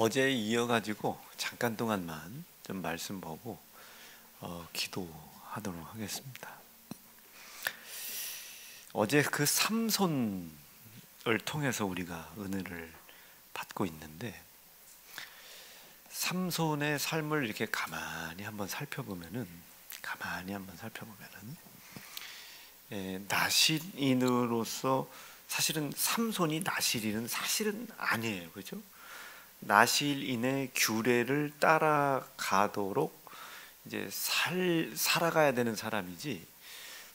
어제에 이어가지고 잠깐 동안만 좀 말씀 보고 기도하도록 하겠습니다. 어제 그 삼손을 통해서 우리가 은혜를 받고 있는데, 삼손의 삶을 이렇게 가만히 한번 살펴보면은 나실인으로서 사실은 삼손이 나실인은 사실은 아니에요, 그죠? 나실인의 규례를 따라가도록 이제 살아가야 되는 사람이지,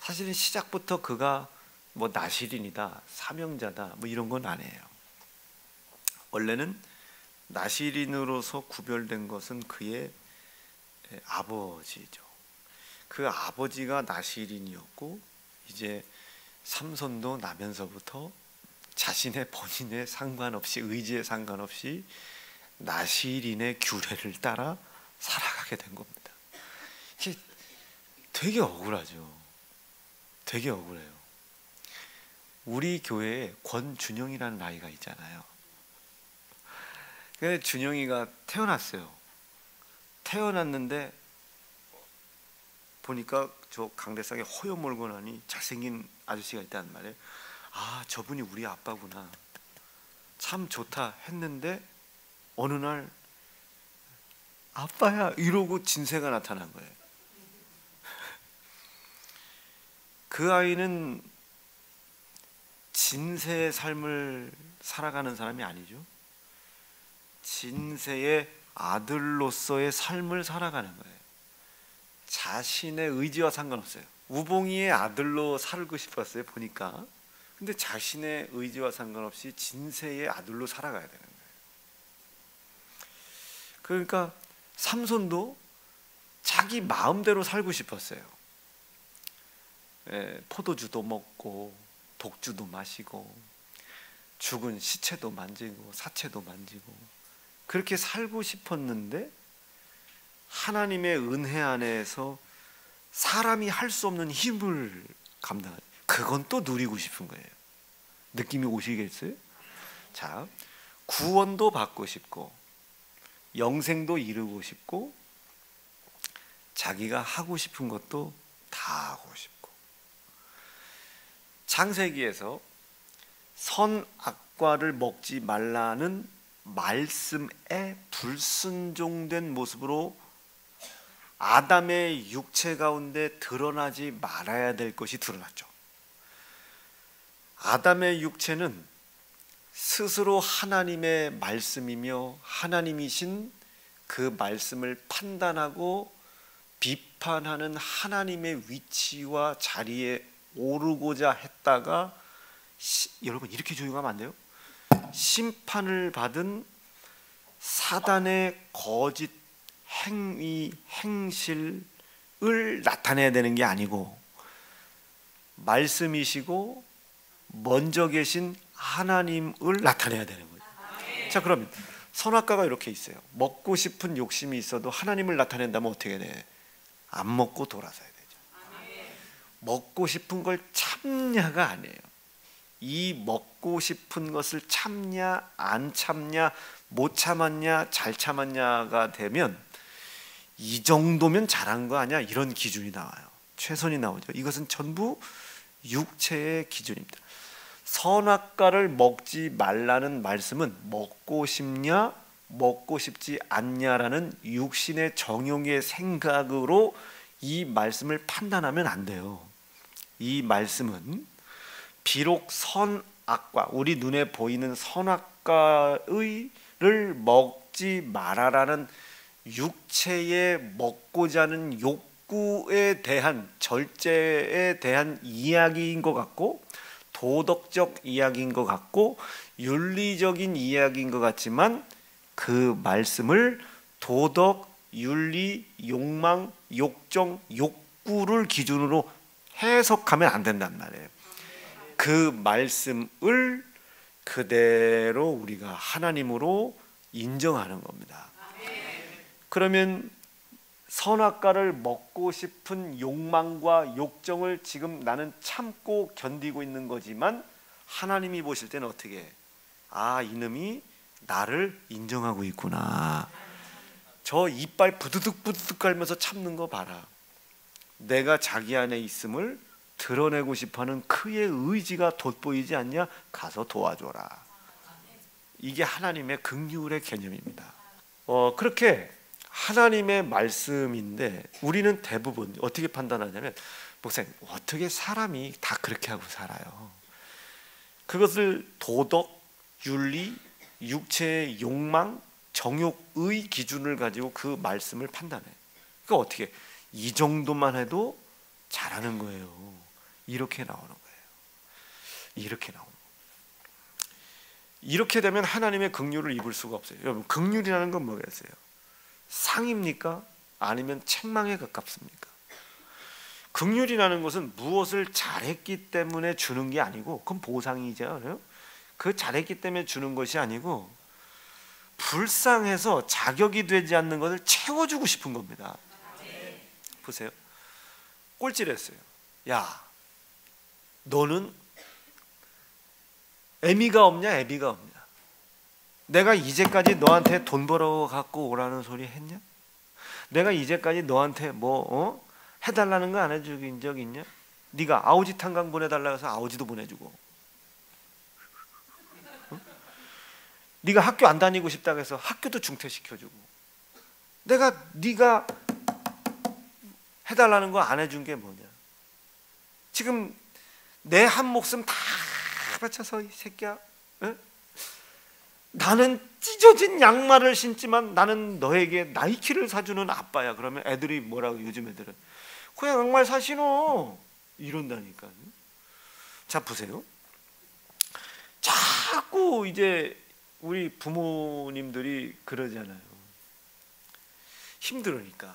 사실은 시작부터 그가 뭐 나실인이다, 사명자다, 뭐 이런 건 아니에요. 원래는 나실인으로서 구별된 것은 그의 아버지죠. 그 아버지가 나실인이었고, 이제 삼손도 나면서부터 자신의 본인의 상관없이, 의지에 상관없이 나실인의 규례를 따라 살아가게 된 겁니다. 이게 되게 억울하죠. 되게 억울해요. 우리 교회에 권준영이라는 아이가 있잖아요. 근데 준영이가 태어났어요. 태어났는데 보니까 저 강대상에 허여 몰고 나니 잘생긴 아저씨가 있다는 말이에요. 아, 저분이 우리 아빠구나, 참 좋다 했는데 어느 날 아빠야 이러고 진세가 나타난 거예요. 그 아이는 진세의 삶을 살아가는 사람이 아니죠. 진세의 아들로서의 삶을 살아가는 거예요. 자신의 의지와 상관없어요. 우봉이의 아들로 살고 싶었어요, 보니까. 근데 자신의 의지와 상관없이 진세의 아들로 살아가야 되는 거예요. 그러니까 삼손도 자기 마음대로 살고 싶었어요. 포도주도 먹고 독주도 마시고 죽은 시체도 만지고 사체도 만지고 그렇게 살고 싶었는데, 하나님의 은혜 안에서 사람이 할 수 없는 힘을 감당하죠. 그건 또 누리고 싶은 거예요. 느낌이 오시겠어요? 자, 구원도 받고 싶고 영생도 이루고 싶고 자기가 하고 싶은 것도 다 하고 싶고, 창세기에서 선악과를 먹지 말라는 말씀에 불순종된 모습으로 아담의 육체 가운데 드러나지 말아야 될 것이 드러났죠. 아담의 육체는 스스로 하나님의 말씀이며 하나님이신 그 말씀을 판단하고 비판하는 하나님의 위치와 자리에 오르고자 했다가, 여러분 이렇게 조용하면 안 돼요. 심판을 받은 사단의 거짓 행위, 행실을 나타내야 되는 게 아니고 말씀이시고 먼저 계신 하나님을 나타내야 되는 거예요. 자, 그러면 선악과가 이렇게 있어요. 먹고 싶은 욕심이 있어도 하나님을 나타낸다면 어떻게 돼? 안 먹고 돌아서야 되죠. 먹고 싶은 걸 참냐가 아니에요. 이 먹고 싶은 것을 참냐 안 참냐, 못 참았냐 잘 참았냐가 되면 이 정도면 잘한 거 아니야, 이런 기준이 나와요. 최선이 나오죠. 이것은 전부 육체의 기준입니다. 선악과를 먹지 말라는 말씀은 먹고 싶냐 먹고 싶지 않냐라는 육신의 정욕의 생각으로 이 말씀을 판단하면 안 돼요. 이 말씀은 비록 선악과, 우리 눈에 보이는 선악과를 먹지 말아라는 육체의 먹고자 하는 욕구에 대한, 절제에 대한 이야기인 것 같고, 도덕적 이야기인 것 같고, 윤리적인 이야기인 것 같지만, 그 말씀을 도덕, 윤리, 욕망, 욕정, 욕구를 기준으로 해석하면 안 된단 말이에요. 그 말씀을 그대로 우리가 하나님으로 인정하는 겁니다. 그러면 선악과를 먹고 싶은 욕망과 욕정을 지금 나는 참고 견디고 있는 거지만, 하나님이 보실 때는 어떻게 해? 아, 이놈이 나를 인정하고 있구나. 저 이빨 부드득 부드득 깔면서 참는 거 봐라. 내가 자기 안에 있음을 드러내고 싶어하는 그의 의지가 돋보이지 않냐? 가서 도와줘라. 이게 하나님의 긍휼의 개념입니다. 그렇게 하나님의 말씀인데 우리는 대부분 어떻게 판단하냐면, 목사님, 어떻게 사람이 다 그렇게 하고 살아요? 그것을 도덕, 윤리, 육체의 욕망, 정욕의 기준을 가지고 그 말씀을 판단해. 그러니까 어떻게 이 정도만 해도 잘하는 거예요. 이렇게 나오는 거예요. 이렇게 나오는 거예요. 이렇게 되면 하나님의 긍휼을 입을 수가 없어요. 여러분, 긍휼이라는 건 뭐겠어요? 상입니까? 아니면 책망에 가깝습니까? 긍휼이라는 것은 무엇을 잘했기 때문에 주는 게 아니고, 그건 보상이잖아요. 그 잘했기 때문에 주는 것이 아니고 불쌍해서 자격이 되지 않는 것을 채워주고 싶은 겁니다. 보세요. 꼴찌랬어요. 야, 너는 애미가 없냐? 애비가 없냐? 내가 이제까지 너한테 돈 벌어 갖고 오라는 소리 했냐? 내가 이제까지 너한테 해달라는 거 안 해주긴 적 있냐? 네가 아우지 탄광 보내달라고 해서 아우지도 보내주고, 네가 학교 안 다니고 싶다고 해서 학교도 중퇴시켜주고, 네가 해달라는 거 안 해준 게 뭐냐? 지금 내 한 목숨 다 바쳐서, 이 새끼야, 나는 찢어진 양말을 신지만 나는 너에게 나이키를 사주는 아빠야. 그러면 애들이 뭐라고? 요즘 애들은 그 양말 사 신어 이런다니까. 자, 보세요. 자꾸 이제 우리 부모님들이 그러잖아요. 힘들으니까.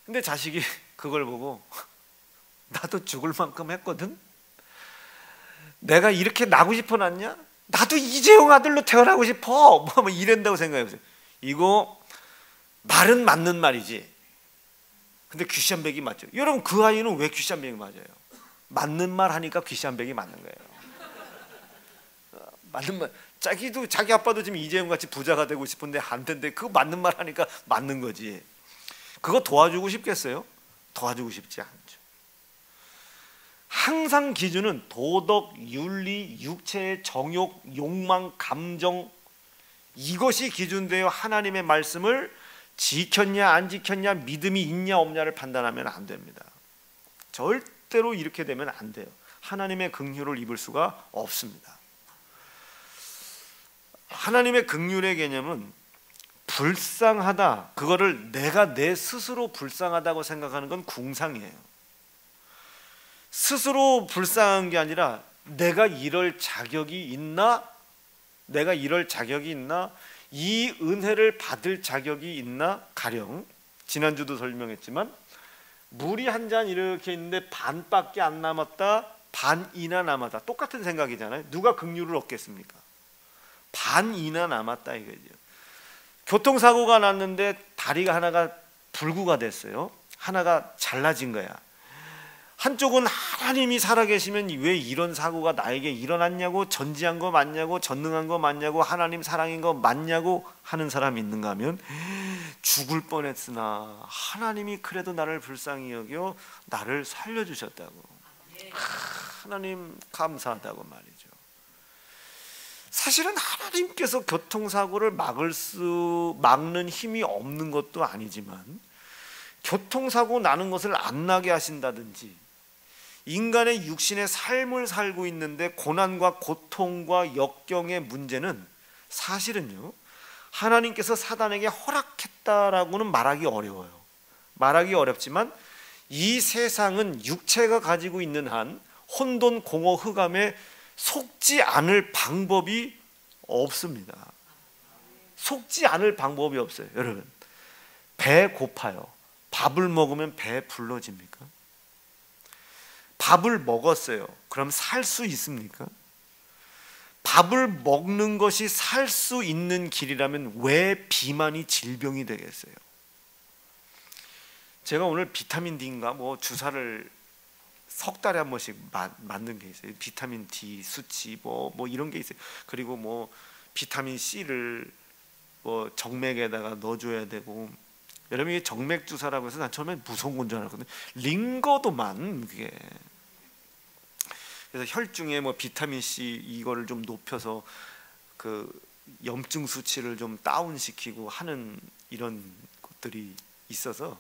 근데 자식이 그걸 보고 나도 죽을 만큼 했거든. 내가 이렇게 나고 싶어 났냐? 나도 이재용 아들로 태어나고 싶어. 뭐 이런다고 생각해보세요. 이거 말은 맞는 말이지. 근데 귀시한백이 맞죠. 여러분, 그 아이는 왜 귀시한백이 맞아요? 맞는 말 하니까 귀시한백이 맞는 거예요. 맞는 말. 자기 아빠도 지금 이재용 같이 부자가 되고 싶은데 안 된대. 그거 맞는 말 하니까 맞는 거지. 그거 도와주고 싶겠어요? 도와주고 싶지 않죠. 항상 기준은 도덕, 윤리, 육체의 정욕, 욕망, 감정, 이것이 기준되어 하나님의 말씀을 지켰냐 안 지켰냐, 믿음이 있냐 없냐를 판단하면 안 됩니다. 절대로 이렇게 되면 안 돼요. 하나님의 긍휼을 입을 수가 없습니다. 하나님의 긍휼의 개념은 불쌍하다, 그거를 내가 내 스스로 불쌍하다고 생각하는 건 궁상이에요. 스스로 불쌍한 게 아니라 내가 이럴 자격이 있나? 내가 이럴 자격이 있나? 이 은혜를 받을 자격이 있나? 가령 지난주도 설명했지만 물이 한 잔 이렇게 있는데 반밖에 안 남았다, 반이나 남았다. 똑같은 생각이잖아요. 누가 긍휼을 얻겠습니까? 반이나 남았다 이거죠. 교통사고가 났는데 다리가 하나가 불구가 됐어요. 하나가 잘라진 거야. 한쪽은 하나님이 살아계시면 왜 이런 사고가 나에게 일어났냐고, 전지한 거 맞냐고, 전능한 거 맞냐고, 하나님 사랑인 거 맞냐고 하는 사람이 있는가 하면, 죽을 뻔했으나 하나님이 그래도 나를 불쌍히 여겨 나를 살려주셨다고, 하나님 감사하다고 말이죠. 사실은 하나님께서 교통사고를 막는 힘이 없는 것도 아니지만, 교통사고 나는 것을 안 나게 하신다든지, 인간의 육신의 삶을 살고 있는데 고난과 고통과 역경의 문제는 사실은요, 하나님께서 사단에게 허락했다라고는 말하기 어려워요. 말하기 어렵지만 이 세상은 육체가 가지고 있는 한 혼돈 공허 흑암에 속지 않을 방법이 없습니다. 속지 않을 방법이 없어요. 여러분, 배 고파요. 밥을 먹으면 배 불러집니까? 밥을 먹었어요. 그럼 살 수 있습니까? 밥을 먹는 것이 살 수 있는 길이라면 왜 비만이 질병이 되겠어요? 제가 오늘 비타민 D인가 주사를 석 달에 한 번씩 맞는 게 있어요. 비타민 D 수치 이런 게 있어요. 그리고 비타민 C를 뭐 정맥에다가 넣어줘야 되고, 여러분 이게 정맥 주사라고 해서 난 처음에 무서운 건 줄 알았거든요. 링거도만 그게. 그래서 혈중에 뭐 비타민 C 이거를 좀 높여서 그 염증 수치를 좀 다운시키고 하는 이런 것들이 있어서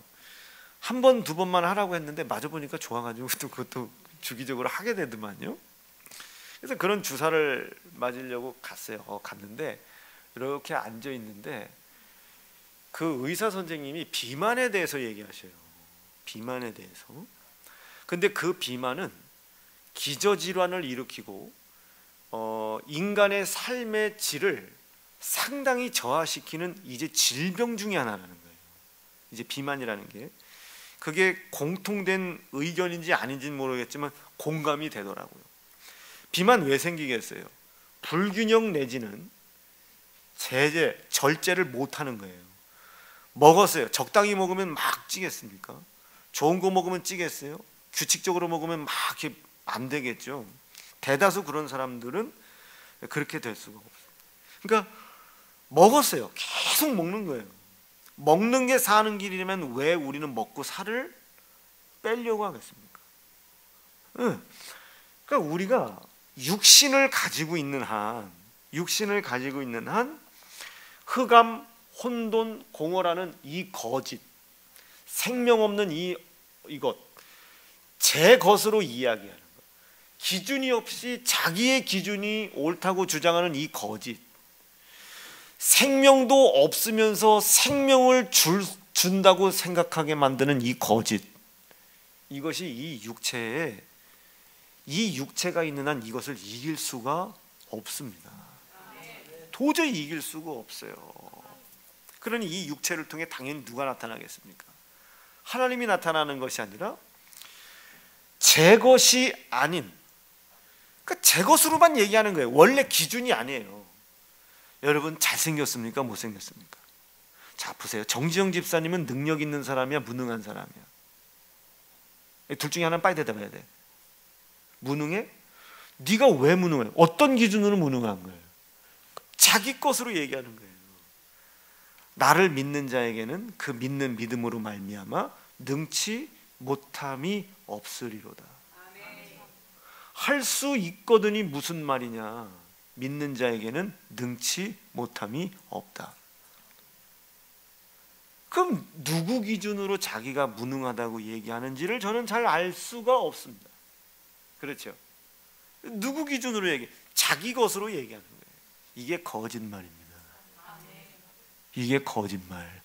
한 번, 두 번만 하라고 했는데 맞아 보니까 좋아가지고 또 그것도 주기적으로 하게 되더만요. 그래서 그런 주사를 맞으려고 갔어요. 갔는데 이렇게 앉아 있는데 그 의사 선생님이 비만에 대해서 얘기하셔요. 비만에 대해서. 근데 그 비만은 기저질환을 일으키고 인간의 삶의 질을 상당히 저하시키는 이제 질병 중에 하나라는 거예요. 이제 비만이라는 게. 그게 공통된 의견인지 아닌지는 모르겠지만 공감이 되더라고요. 비만 왜 생기겠어요? 불균형 내지는 제재, 절제를 못하는 거예요. 먹었어요. 적당히 먹으면 막 찌겠습니까? 좋은 거 먹으면 찌겠어요? 규칙적으로 먹으면 막 이렇게 안 되겠죠. 대다수 그런 사람들은 그렇게 될 수가 없어요. 그러니까 먹었어요. 계속 먹는 거예요. 먹는 게 사는 길이라면 왜 우리는 먹고 살을 빼려고 하겠습니까? 그러니까 우리가 육신을 가지고 있는 한 흑암, 혼돈, 공허라는 이 거짓, 생명 없는 이것, 제 것으로 이야기하는 것, 기준이 없이 자기의 기준이 옳다고 주장하는 이 거짓, 생명도 없으면서 생명을 준다고 생각하게 만드는 이 거짓, 이것이 이 육체가 있는 한 이것을 이길 수가 없습니다. 도저히 이길 수가 없어요. 그러니 이 육체를 통해 당연히 누가 나타나겠습니까? 하나님이 나타나는 것이 아니라 제 것이 아닌, 그러니까 제 것으로만 얘기하는 거예요. 원래 기준이 아니에요. 여러분 잘생겼습니까? 못생겼습니까? 자 보세요. 정지영 집사님은 능력 있는 사람이야? 무능한 사람이야? 둘 중에 하나는 빨리 대답해야 돼. 무능해? 네가 왜 무능해? 어떤 기준으로 무능한 거예요? 자기 것으로 얘기하는 거예요. 나를 믿는 자에게는 그 믿는 믿음으로 말미암아 능치 못함이 없으리로다. 할 수 있거든이 무슨 말이냐? 믿는 자에게는 능치 못함이 없다. 그럼 누구 기준으로 자기가 무능하다고 얘기하는지를 저는 잘 알 수가 없습니다. 그렇죠? 누구 기준으로 자기 것으로 얘기하는 거예요. 이게 거짓말입니다. 이게 거짓말.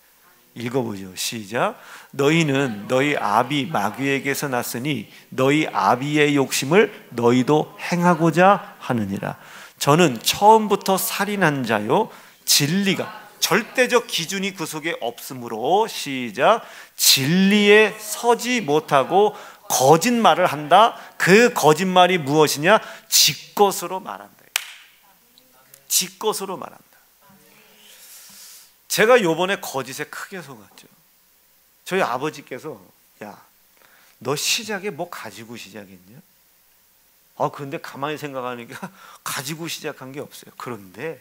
읽어보죠. 시작. 너희는 너희 아비 마귀에게서 났으니 너희 아비의 욕심을 너희도 행하고자 하느니라. 저는 처음부터 살인한 자요, 진리가 절대적 기준이 그 속에 없으므로, 시작, 진리에 서지 못하고 거짓말을 한다. 그 거짓말이 무엇이냐? 지 것으로 말한다. 지 것으로 말한다. 제가 요번에 거짓에 크게 속았죠. 저희 아버지께서 야, 너 시작에 뭐 가지고 시작했냐? 근데 가만히 생각하니까 가지고 시작한 게 없어요. 그런데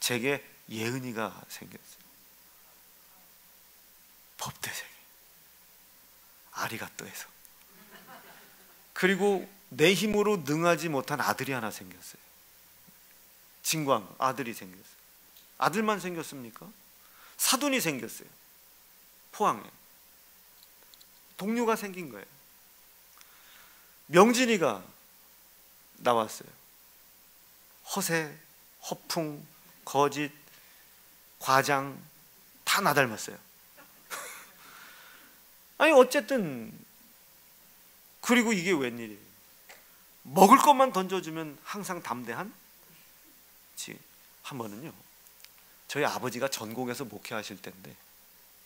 제게 예은이가 생겼어요. 법대생이 아리가또에서. 그리고 내 힘으로 능하지 못한 아들이 하나 생겼어요. 진광 아들이 생겼어요. 아들만 생겼습니까? 사돈이 생겼어요. 포항에 동료가 생긴 거예요. 명진이가 나왔어요. 허세, 허풍, 거짓, 과장 다 나 닮았어요. 아니 어쨌든, 그리고 이게 웬일이에요? 먹을 것만 던져주면 항상 담대한? 한 번은요, 저희 아버지가 전곡에서 목회하실 때인데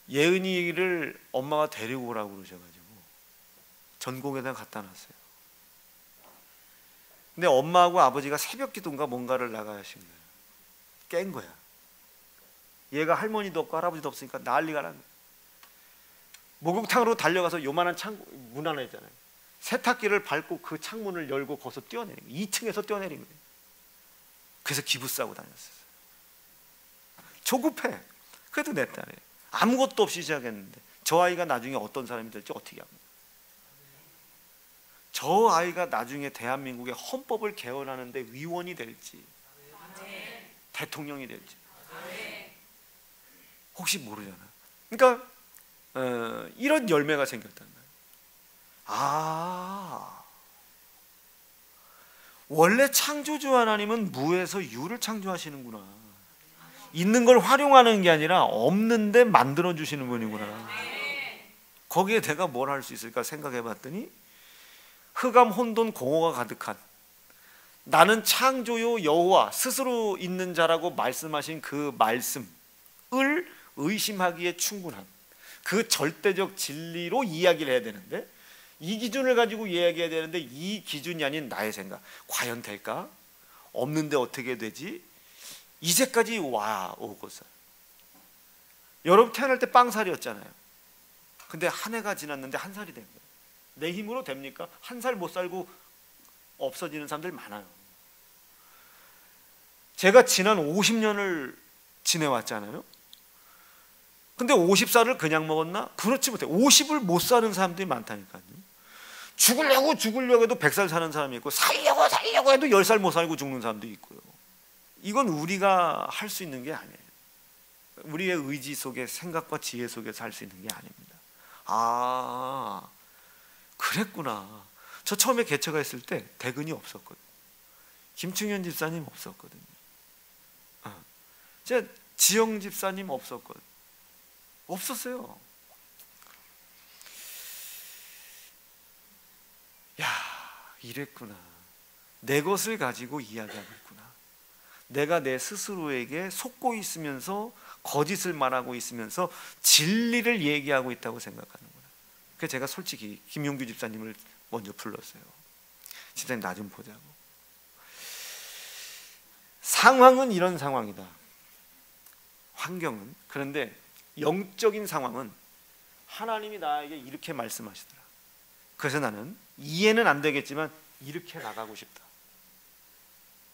예은이를 엄마가 데리고 오라고 그러셔가지고 전곡에다 갖다 놨어요. 근데 엄마하고 아버지가 새벽 기도인가 뭔가를 나가신 거예요. 깬 거야. 얘가 할머니도 없고 할아버지도 없으니까 난리가 난 거야. 목욕탕으로 달려가서 요만한 문 하나 있잖아요. 세탁기를 밟고 그 창문을 열고 거기서 뛰어내린 거예요. 2층에서 뛰어내린 거예요. 그래서 기부 싸고 다녔어요. 조급해. 그래도 내 딸이 아무것도 없이 시작했는데 저 아이가 나중에 어떤 사람이 될지 어떻게 합니까? 저 아이가 나중에 대한민국의 헌법을 개헌하는데 위원이 될지 대통령이 될지 혹시 모르잖아. 그러니까 이런 열매가 생겼단 말이야. 원래 창조주 하나님은 무에서 유를 창조하시는구나. 있는 걸 활용하는 게 아니라 없는데 만들어 주시는 분이구나. 거기에 내가 뭘 할 수 있을까 생각해 봤더니 흑암 혼돈 공허가 가득한, 나는 창조요 여호와 스스로 있는 자라고 말씀하신 그 말씀을 의심하기에 충분한 그 절대적 진리로 이야기를 해야 되는데, 이 기준을 가지고 이야기해야 되는데 이 기준이 아닌 나의 생각, 과연 될까? 없는데 어떻게 되지? 이제까지 오고서 여러분 태어날 때 빵살이었잖아요. 근데 한 해가 지났는데 한 살이 된 거예요. 내 힘으로 됩니까? 한 살 못 살고 없어지는 사람들 많아요. 제가 지난 50년을 지내왔잖아요. 근데 50살을 그냥 먹었나? 그렇지 못해. 50을 못 사는 사람들이 많다니까요. 죽으려고 해도 100살 사는 사람이 있고, 살려고 해도 10살 못 살고 죽는 사람도 있고요. 이건 우리가 할 수 있는 게 아니에요. 우리의 의지 속에, 생각과 지혜 속에서 할 수 있는 게 아닙니다. 그랬구나. 저 처음에 개척가 했을 때 대근이 없었거든요. 김충현 집사님 없었거든요. 제가 지영 집사님 없었거든요. 없었어요. 야, 이랬구나. 내 것을 가지고 이야기하고 있구나. 내가 내 스스로에게 속고 있으면서 거짓을 말하고 있으면서 진리를 얘기하고 있다고 생각하는구나. 그래서 제가 솔직히 김용규 집사님을 먼저 불렀어요. 집사님 나 좀 보자고. 상황은 이런 상황이다. 환경은. 그런데 영적인 상황은 하나님이 나에게 이렇게 말씀하시더라. 그래서 나는 이해는 안 되겠지만 이렇게 나가고 싶다.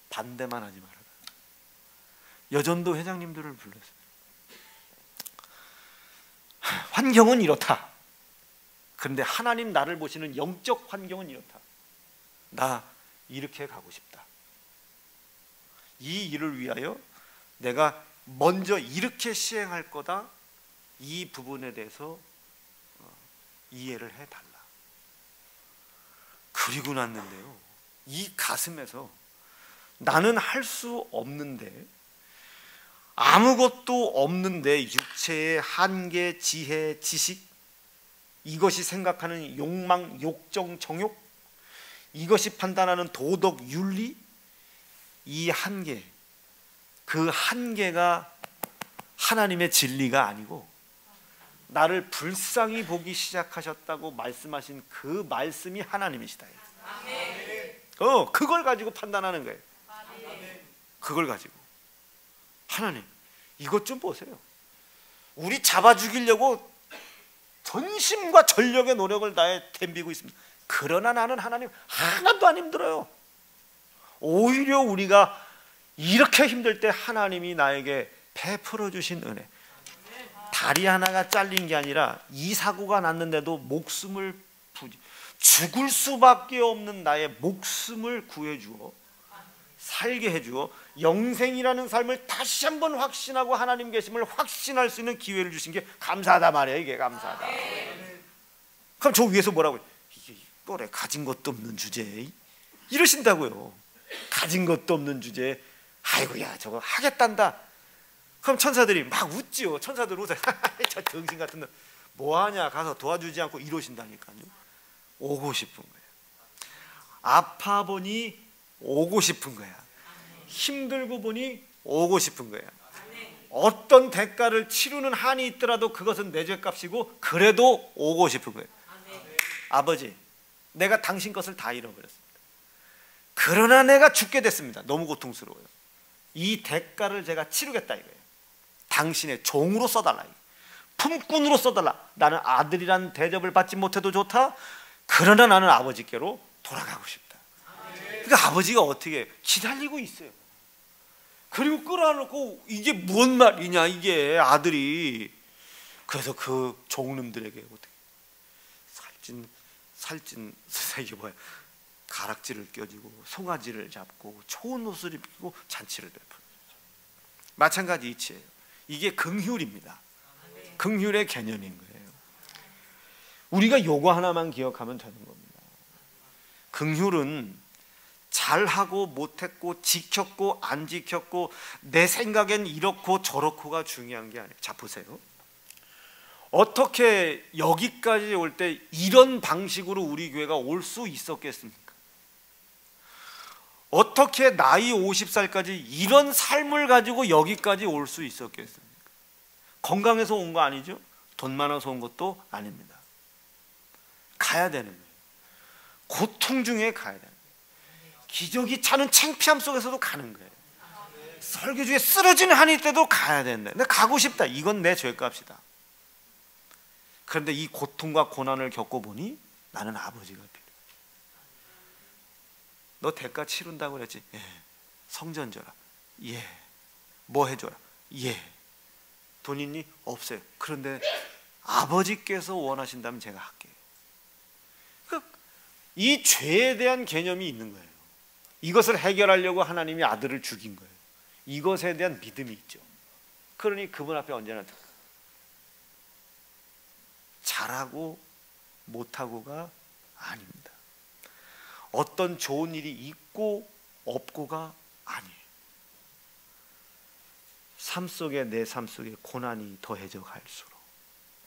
반대만 하지 말아라. 여전도 회장님들을 불렀어요. 환경은 이렇다. 그런데 하나님 나를 보시는 영적 환경은 이렇다. 나 이렇게 가고 싶다. 이 일을 위하여 내가 먼저 이렇게 시행할 거다. 이 부분에 대해서 이해를 해달라. 그리고 났는데요, 이 가슴에서 나는 할 수 없는데, 아무것도 없는데 육체의 한계, 지혜, 지식, 이것이 생각하는 욕망, 욕정, 정욕, 이것이 판단하는 도덕, 윤리, 이 한계, 그 한계가 하나님의 진리가 아니고 나를 불쌍히 보기 시작하셨다고 말씀하신 그 말씀이 하나님이시다. 그걸 가지고 판단하는 거예요. 그걸 가지고 하나님 이것 좀 보세요. 우리 잡아 죽이려고 전심과 전력의 노력을 다해 덤비고 있습니다. 그러나 나는 하나님 하나도 안 힘들어요. 오히려 우리가 이렇게 힘들 때 하나님이 나에게 베풀어 주신 은혜, 다리 하나가 잘린 게 아니라 이 사고가 났는데도 목숨을 죽을 수밖에 없는 나의 목숨을 구해주어 살게 해주어 영생이라는 삶을 다시 한번 확신하고 하나님 계심을 확신할 수 있는 기회를 주신 게 감사하다 말이에요. 이게 감사하다. 그럼 저 위에서 뭐라고 해요? 이게 뭐래, 가진 것도 없는 주제에 이러신다고요. 가진 것도 없는 주제에 아이고야 저거 하겠단다. 그럼 천사들이 막 웃지요. 천사들 웃어요. 저 정신 같은 놈 뭐하냐, 가서 도와주지 않고 이러신다니까요. 오고 싶은 거예요. 아파 보니 오고 싶은 거야. 힘들고 보니 오고 싶은 거야. 어떤 대가를 치르는 한이 있더라도 그것은 내 죄값이고 그래도 오고 싶은 거예요. 아버지, 내가 당신 것을 다 잃어버렸습니다. 그러나 내가 죽게 됐습니다. 너무 고통스러워요. 이 대가를 제가 치르겠다 이거예요. 당신의 종으로 써달라, 품꾼으로 써달라. 나는 아들이란 대접을 받지 못해도 좋다. 그러나 나는 아버지께로 돌아가고 싶다. 그러니까 아버지가 어떻게 기다리고 있어요. 그리고 끌어안고 이게 뭔 말이냐 이게 아들이. 그래서 그 종놈들에게 어떻게 살찐 이게 뭐야, 가락지를 껴주고 송아지를 잡고 좋은 옷을 입히고 잔치를 베푸는 거죠. 마찬가지 이치예요. 이게 긍휼입니다. 긍휼의 개념인 거예요. 우리가 요거 하나만 기억하면 되는 겁니다. 긍휼은 잘하고 못했고 지켰고 안 지켰고 내 생각엔 이렇고 저렇고가 중요한 게 아니에요. 자 보세요. 어떻게 여기까지 올 때 이런 방식으로 우리 교회가 올 수 있었겠습니까? 어떻게 나이 50살까지 이런 삶을 가지고 여기까지 올 수 있었겠습니까? 건강해서 온 거 아니죠? 돈 많아서 온 것도 아닙니다. 가야 되는 거예요. 고통 중에 가야 되는 거예요. 기저귀 차는 창피함 속에서도 가는 거예요. 설교 중에 쓰러지는 한이 때도 가야 된다. 근데 가고 싶다. 이건 내 죄값이다. 그런데 이 고통과 고난을 겪어보니 나는 아버지가 필요해. 너 대가 치른다고 그랬지? 예. 성전 줘라. 예. 뭐 해줘라. 예. 돈 있니? 없어요. 그런데 아버지께서 원하신다면 제가 할게요. 이 죄에 대한 개념이 있는 거예요. 이것을 해결하려고 하나님이 아들을 죽인 거예요. 이것에 대한 믿음이 있죠. 그러니 그분 앞에 언제나 잘하고 못하고가 아닙니다. 어떤 좋은 일이 있고 없고가 아니에요. 삶 속에, 내 삶 속에 고난이 더해져 갈수록,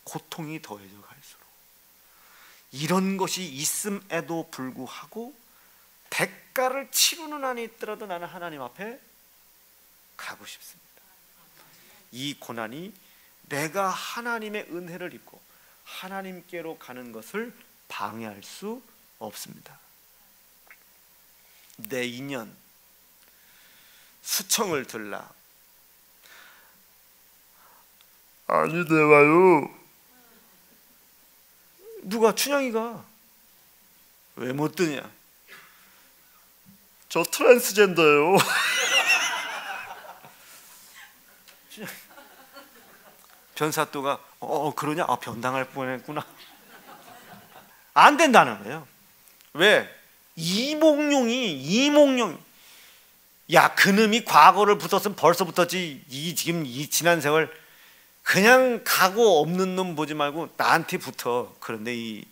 고통이 더해져 갈수록 이런 것이 있음에도 불구하고 대가를 치르는 한이 있더라도 나는 하나님 앞에 가고 싶습니다. 이 고난이 내가 하나님의 은혜를 입고 하나님께로 가는 것을 방해할 수 없습니다. 내 인연, 수청을 들라. 아니 내가요. 누가? 춘향이가. 왜 못 드냐? 저 트랜스젠더예요. 변사또가 그러냐? 변당할 뻔했구나. 안 된다는 거예요. 왜? 이몽룡. 야, 그놈이 과거를 붙었으면 벌써 붙었지. 지금 이 지난 세월 그냥 각오 없는 놈 보지 말고 나한테 붙어. 그런데 이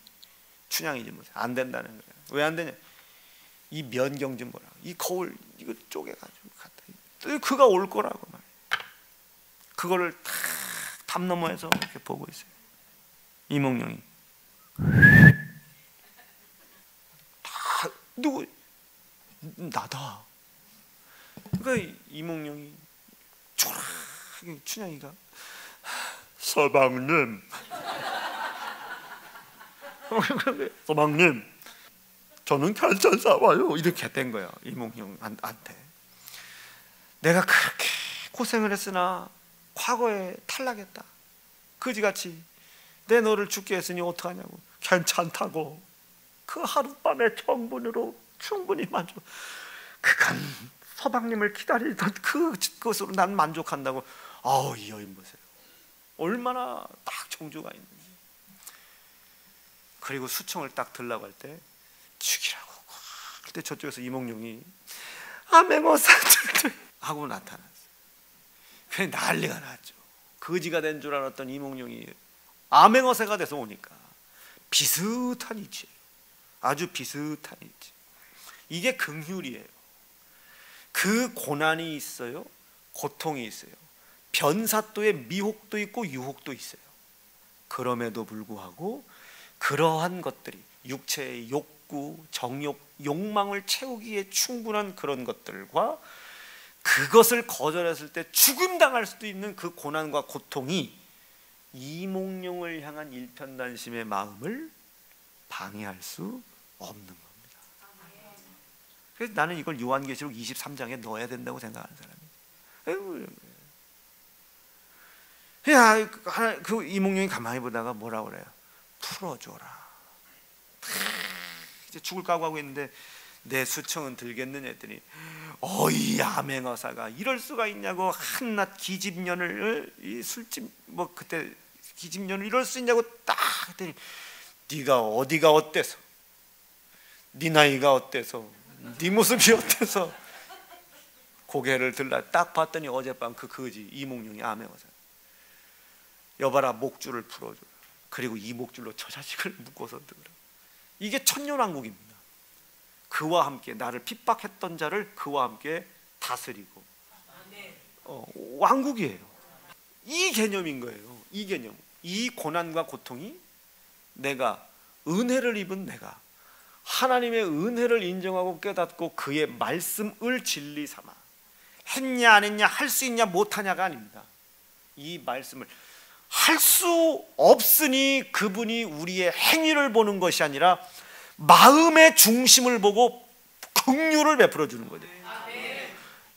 춘향이 좀 안 된다는 거예요. 왜 안 되냐? 이 면경 좀 보라. 이 거울 이거 쪼개가지고 갖다. 그가 올 거라고 말이에요. 그거를 탁 담 너머에서 이렇게 보고 있어요. 이몽룡이 다 누구? 나다. 그러니까 이몽룡이 초라하게 춘향이가 서방님 서방님 저는 괜찮사와요 이렇게 된 거예요. 이몽룡한테 내가 그렇게 고생을 했으나 과거에 탈락했다. 그지같이 내 너를 죽게 했으니 어떡하냐고. 괜찮다고. 그 하룻밤의 청분으로 충분히 만족. 그간 서방님을 기다리던 그것으로 난 만족한다고. 이 여인 보세요. 얼마나 딱 정주가 있는지. 그리고 수청을 딱 들라고 할 때 죽이라고. 그때 저쪽에서 이몽룡이 아맹어사 하고 나타났어요. 그냥 난리가 났죠. 거지가 된 줄 알았던 이몽룡이 암행어새가 돼서 오니까 비슷한 이치예요. 아주 비슷한 이치. 이게 긍휼이에요. 그 고난이 있어요. 고통이 있어요. 변사또의 미혹도 있고 유혹도 있어요. 그럼에도 불구하고 그러한 것들이 육체의 욕구, 정욕, 욕망을 채우기에 충분한 그런 것들과 그것을 거절했을 때 죽음당할 수도 있는 그 고난과 고통이 이몽룡을 향한 일편단심의 마음을 방해할 수 없는 겁니다. 그래서 나는 이걸 요한계시록 23장에 넣어야 된다고 생각하는 사람이에요. 야, 그 이몽룡이 가만히 보다가 뭐라고 그래요? 풀어줘라. 이제 죽을 각오하고 있는데 내 수청은 들겠느냐 했더니 어이 암행어사가 이럴 수가 있냐고, 한낱 기집년을 이 술집 뭐 그때 기집년을 이럴 수 있냐고 딱 했더니 네가 어디가 어때서, 네 나이가 어때서, 네 모습이 어때서, 고개를 들라 딱 봤더니 어젯밤 그 거지 이몽룡이 암행어사. 여봐라 목줄을 풀어줘. 그리고 이 목줄로 저 자식을 묶어서 들으라. 이게 천년왕국입니다. 그와 함께 나를 핍박했던 자를 그와 함께 다스리고 왕국이에요. 이 개념인 거예요. 이 개념. 이 고난과 고통이 내가 은혜를 입은 내가 하나님의 은혜를 인정하고 깨닫고 그의 말씀을 진리 삼아 했냐 안 했냐, 할 수 있냐 못하냐가 아닙니다. 이 말씀을 할 수 없으니 그분이 우리의 행위를 보는 것이 아니라 마음의 중심을 보고 긍휼을 베풀어 주는 거죠.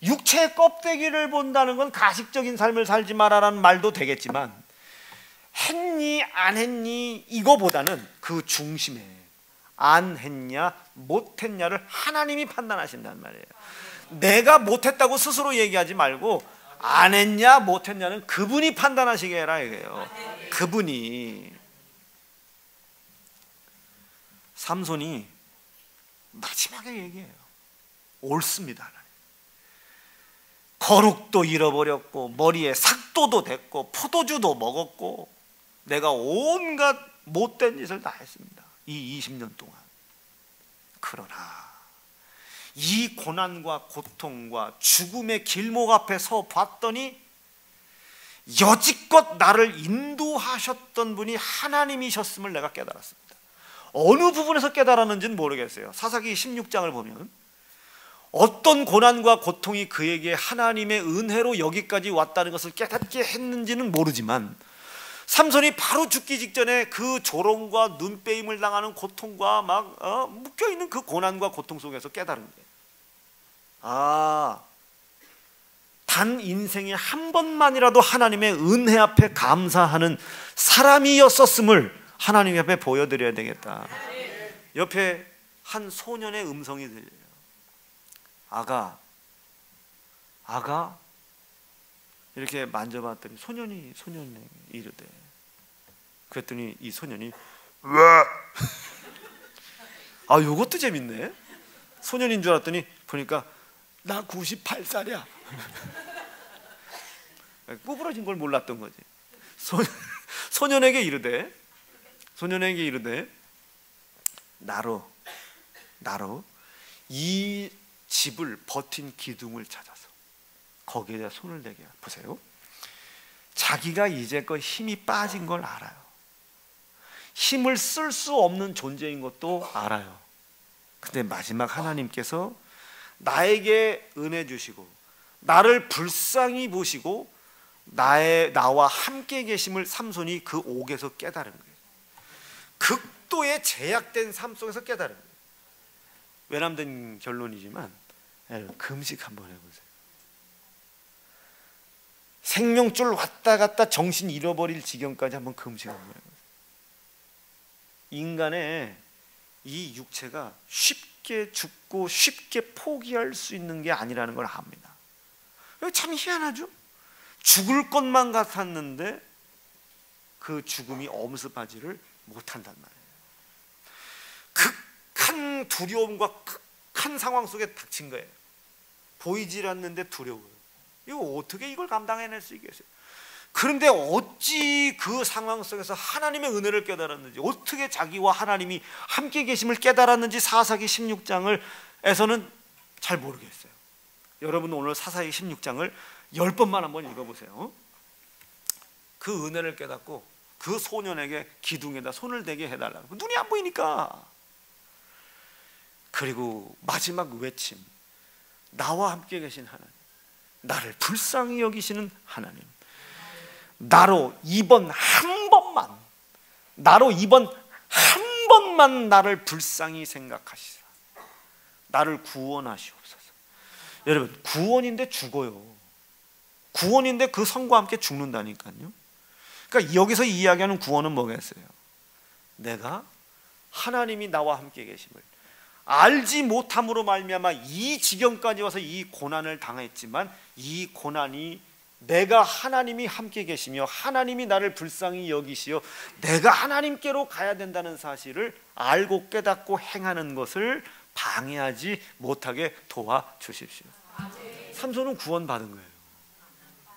육체의 껍데기를 본다는 건 가식적인 삶을 살지 마라라는 말도 되겠지만, 했니 안 했니 이거보다는 그 중심에 안 했냐 못했냐를 하나님이 판단하신다는 말이에요. 내가 못했다고 스스로 얘기하지 말고 안 했냐 못했냐는 그분이 판단하시게 해라 이거예요. 그분이. 삼손이 마지막에 얘기해요. 옳습니다. 거룩도 잃어버렸고 머리에 삭도도 됐고 포도주도 먹었고 내가 온갖 못된 짓을 다 했습니다. 이 20년 동안. 그러나 이 고난과 고통과 죽음의 길목 앞에 서 봤더니 여지껏 나를 인도하셨던 분이 하나님이셨음을 내가 깨달았습니다. 어느 부분에서 깨달았는지는 모르겠어요. 사사기 16장을 보면 어떤 고난과 고통이 그에게 하나님의 은혜로 여기까지 왔다는 것을 깨닫게 했는지는 모르지만, 삼손이 바로 죽기 직전에 그 조롱과 눈빼임을 당하는 고통과 막 묶여있는 그 고난과 고통 속에서 깨달은 거예요. 아, 단 인생에 한 번만이라도 하나님의 은혜 앞에 감사하는 사람이었었음을 하나님 앞에 보여드려야 되겠다. 옆에 한 소년의 음성이 들려요. 아가 이렇게 만져봤더니 소년이 이르되, 그랬더니 이 소년이 왜? 아, 요것도 재밌네. 소년인 줄 알았더니 보니까 나 98살이야. 구부러진 걸 몰랐던 거지. 소년에게 이르되 나로 이 집을 버틴 기둥을 찾아서 거기에다 손을 대게. 보세요. 자기가 이제껏 힘이 빠진 걸 알아요. 힘을 쓸 수 없는 존재인 것도 알아요. 근데 마지막 하나님께서 나에게 은혜 주시고 나를 불쌍히 보시고 나와 함께 계심을 삼손이 그 옥에서 깨달은 거예요. 극도의 제약된 삶 속에서 깨달은 거예요. 외람된 결론이지만 금식 한번 해보세요. 생명줄 왔다 갔다 정신 잃어버릴 지경까지 한번 금식 한번 해보세요. 인간의 이 육체가 쉽게 죽고 쉽게 포기할 수 있는 게 아니라는 걸 압니다. 참 희한하죠? 죽을 것만 같았는데 그 죽음이 엄습하지를 못한단 말이에요. 극한 두려움과 극한 상황 속에 닥친 거예요. 보이질 않는데 두려워요. 이거 어떻게 이걸 감당해낼 수 있겠어요? 그런데 어찌 그 상황 속에서 하나님의 은혜를 깨달았는지, 어떻게 자기와 하나님이 함께 계심을 깨달았는지 사사기 16장에서는 잘 모르겠어요. 여러분 오늘 사사기 16장을 10번만 한번 읽어보세요. 그 은혜를 깨닫고 그 소년에게 기둥에다 손을 대게 해달라고. 눈이 안 보이니까. 그리고 마지막 외침, 나와 함께 계신 하나님, 나를 불쌍히 여기시는 하나님, 나로 이번 한 번만 나를 불쌍히 생각하시라. 나를 구원하시옵소서. 여러분, 구원인데 죽어요. 구원인데 그 성과 함께 죽는다니까요. 그러니까 여기서 이야기하는 구원은 뭐겠어요? 내가 하나님이 나와 함께 계심을, 알지 못함으로 말미암아 이 지경까지 와서 이 고난을 당했지만 이 고난이 내가 하나님이 함께 계시며 하나님이 나를 불쌍히 여기시어 내가 하나님께로 가야 된다는 사실을 알고 깨닫고 행하는 것을 방해하지 못하게 도와주십시오. 삼손은 구원받은 거예요.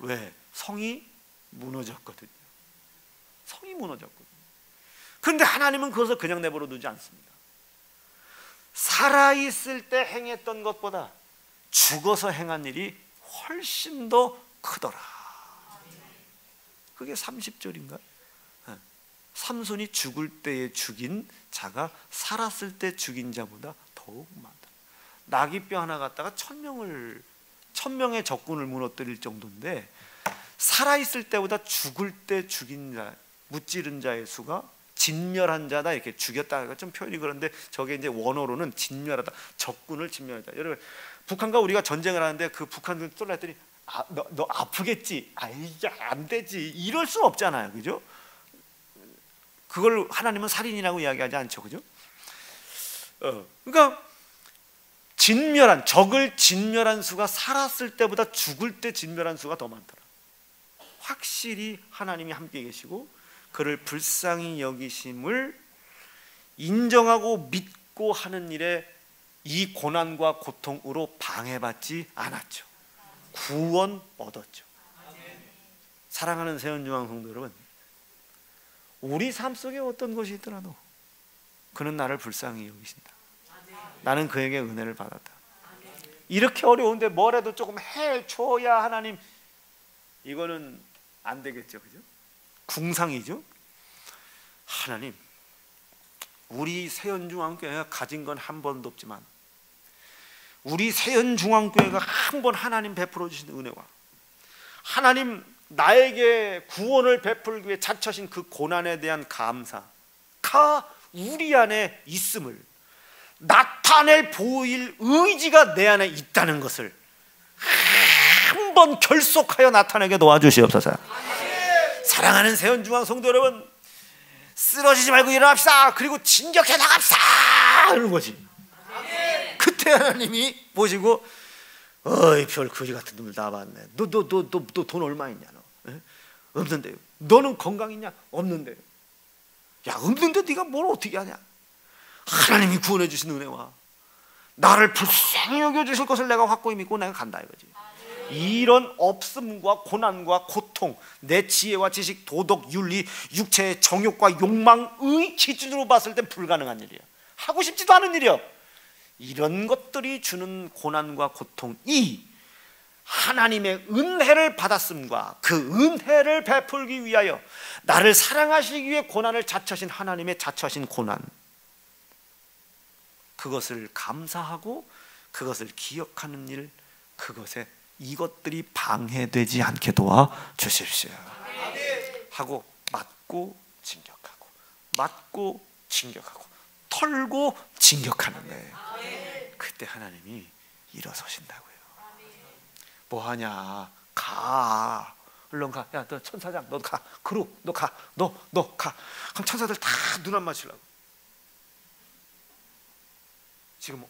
왜? 성이 무너졌거든요. 성이 무너졌거든요. 그런데 하나님은 그것을 그냥 내버려 두지 않습니다. 살아있을 때 행했던 것보다 죽어서 행한 일이 훨씬 더 크더라. 그게 30절인가? 삼손이 죽을 때에 죽인 자가 살았을 때 죽인 자보다 더욱 많다. 나귀뼈 하나 갖다가 1000명의 적군을 무너뜨릴 정도인데 살아있을 때보다 죽을 때 죽인 자, 무찌른 자의 수가 진멸한 자다, 이렇게 죽였다. 좀 표현이 그런데 저게 이제 원어로는 진멸하다, 적군을 진멸하다. 여러분, 북한과 우리가 전쟁을 하는데 그 북한을 쏠라 했더니 너 아프겠지, 이게 안 되지, 이럴 수 없잖아요, 그죠? 그걸 하나님은 살인이라고 이야기하지 않죠, 그죠? 그러니까 적을 진멸한 수가 살았을 때보다 죽을 때 진멸한 수가 더 많더라. 확실히 하나님이 함께 계시고 그를 불쌍히 여기심을 인정하고 믿고 하는 일에 이 고난과 고통으로 방해받지 않았죠. 구원 얻었죠. 사랑하는 세운중앙 성도 여러분, 우리 삶 속에 어떤 것이 있더라도 그는 나를 불쌍히 여기신다. 나는 그에게 은혜를 받았다. 이렇게 어려운데 뭐라도 조금 해줘야 하나님, 이거는 안 되겠죠, 그죠? 궁상이죠. 하나님, 우리 세연중앙교회가 가진 건 한 번도 없지만 우리 세연중앙교회가 한 번 하나님 베풀어 주신 은혜와 하나님 나에게 구원을 베풀기 위해 자처신 그 고난에 대한 감사가 우리 안에 있음을 나타낼 보일 의지가 내 안에 있다는 것을 한 번 결속하여 나타내게 도와주시옵소서. 사랑하는 세연중앙 성도 여러분, 쓰러지지 말고 일어납시다. 그리고 진격해 나갑시다. 이런 거지. 그때 하나님이 보시고, 어이 별 거지 같은 놈을 다 봤네. 너 돈 얼마 있냐? 너 없는데요. 너는 건강 있냐? 없는데요. 야, 없는데 네가 뭘 어떻게 하냐? 하나님이 구원해 주신 은혜와 나를 불쌍히 여겨 주실 것을 내가 확고히 믿고 내가 간다 이거지. 이런 없음과 고난과 고통, 내 지혜와 지식, 도덕, 윤리, 육체의 정욕과 욕망의 기준으로 봤을 땐 불가능한 일이야. 하고 싶지도 않은 일이야. 이런 것들이 주는 고난과 고통이 하나님의 은혜를 받았음과 그 은혜를 베풀기 위하여 나를 사랑하시기 위해 고난을 자처하신 하나님의 자처하신 고난, 그것을 감사하고 그것을 기억하는 일, 그것에 이것들이 방해되지 않게 도와주십시오. 하고 맞고 진격하고 맞고 진격하고 털고 진격하는 거예요. 그때 하나님이 일어서신다고요. 뭐하냐, 가, 얼른 가. 야, 너 천사장, 너 가. 그루, 너 가. 너 가. 그럼 천사들 다 눈 안 맞추려고. 지금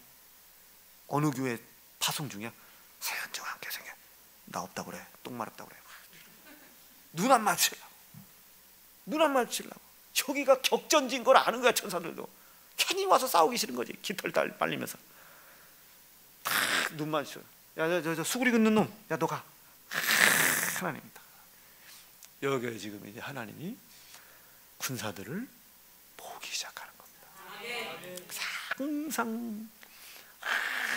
어느 교회 파송 중이야? 세연중앙교회 나 없다고 그래. 똥 마렵다고 그래. 눈 안 맞추려고. 눈 안 맞추려고. 여기가 격전지인 걸 아는 거야. 천사들도 괜히 와서 싸우기 싫은 거지. 깃털 빨리면서 다 눈 맞춰. 야, 저 수구리 긋는 놈, 야 너 가. 하나님이다. 여기 지금 이제 하나님이 군사들을 보기 시작하는 겁니다.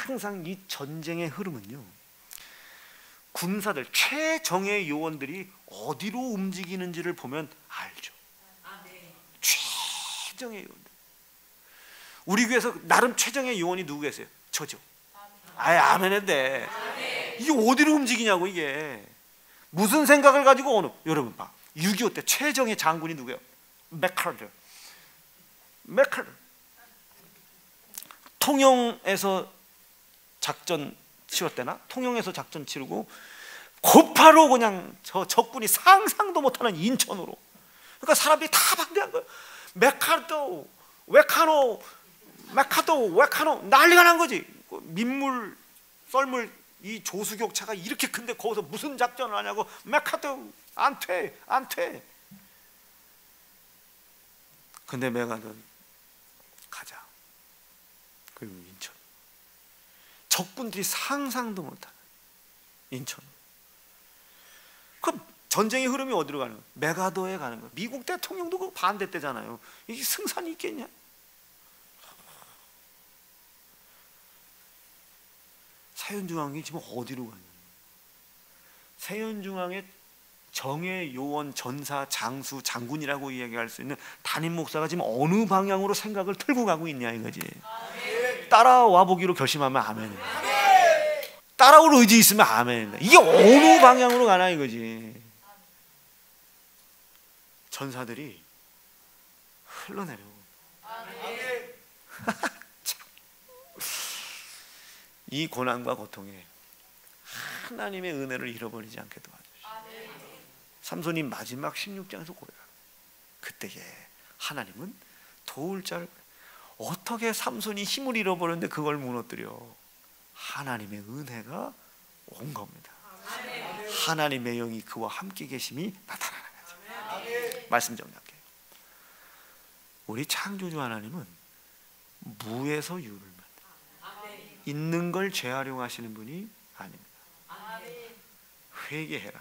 항상 이 전쟁의 흐름은요, 군사들, 최정예 요원들이 어디로 움직이는지를 보면 알죠. 최정예 요원들. 우리 교회에서 나름 최정예 요원이 누구 계세요? 저죠. 아멘인데 이게 어디로 움직이냐고. 이게 무슨 생각을 가지고 여러분 봐. 6.25 때 최정예 장군이 누구예요? 맥카르. 통영에서 작전 치렀대나? 통영에서 작전 치르고 곧바로 그냥 저 적군이 상상도 못하는 인천으로. 그러니까 사람들이 다 반대한 거예요. 메카노 메카도 웨카노 난리가 난 거지. 민물 썰물 이 조수격차가 이렇게 큰데 거기서 무슨 작전을 하냐고. 메카도 안 돼, 안 돼. 근데 메가는 가자. 그리고 인천. 적군들이 상상도 못하는 인천. 그 전쟁의 흐름이 어디로 가는 거야? 메가도에 가는 거야. 미국 대통령도 그 반대때잖아요. 이게 승산이 있겠냐? 세연중앙이 지금 어디로 가냐? 세연중앙의 정예 요원 전사 장수 장군이라고 이야기할 수 있는 담임 목사가 지금 어느 방향으로 생각을 틀고 가고 있냐 이거지. 따라와 보기로 결심하면 아멘. 따라올 의지 있으면 아멘. 이게 어느 방향으로 가나 이거지. 전사들이 흘러내려. 이 고난과 고통에 하나님의 은혜를 잃어버리지 않게 도와주시오. 삼손이 마지막 16장에서 고백합니다. 그때에 하나님은 도울 자를. 어떻게 삼손이 힘을 잃어버렸는데 그걸 무너뜨려? 하나님의 은혜가 온 겁니다. 하나님의 영이 그와 함께 계심이 나타나는 거죠. 말씀 정리할게요. 우리 창조주 하나님은 무에서 유를 만들어요. 있는 걸 재활용하시는 분이 아닙니다. 회개해라.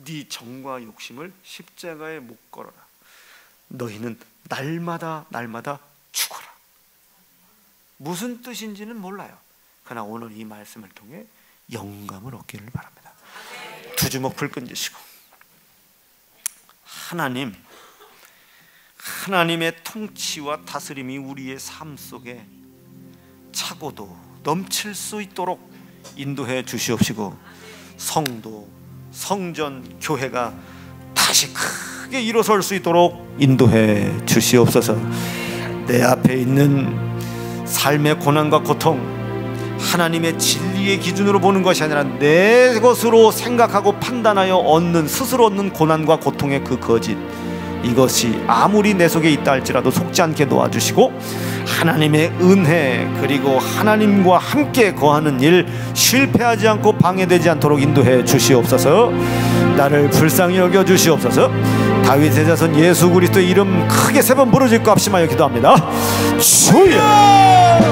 네 정과 욕심을 십자가에 못 걸어라. 너희는 날마다 죽어라. 무슨 뜻인지는 몰라요. 그러나 오늘 이 말씀을 통해 영감을 얻기를 바랍니다. 두 주먹 불끈 쥐시고 하나님의 통치와 다스림이 우리의 삶 속에 차고도 넘칠 수 있도록 인도해 주시옵시고, 성도, 성전, 교회가 다시 크게 일어설 수 있도록 인도해 주시옵소서. 내 앞에 있는 삶의 고난과 고통, 하나님의 진리의 기준으로 보는 것이 아니라 내 것으로 생각하고 판단하여 얻는, 스스로 얻는 고난과 고통의 그 거짓, 이것이 아무리 내 속에 있다 할지라도 속지 않게 놓아주시고, 하나님의 은혜 그리고 하나님과 함께 거하는 일 실패하지 않고 방해되지 않도록 인도해 주시옵소서. 나를 불쌍히 여겨 주시옵소서. 다윗의 자손 예수 그리스도의 이름 크게 세 번 부르짖고 합심하여 기도합니다. 주여!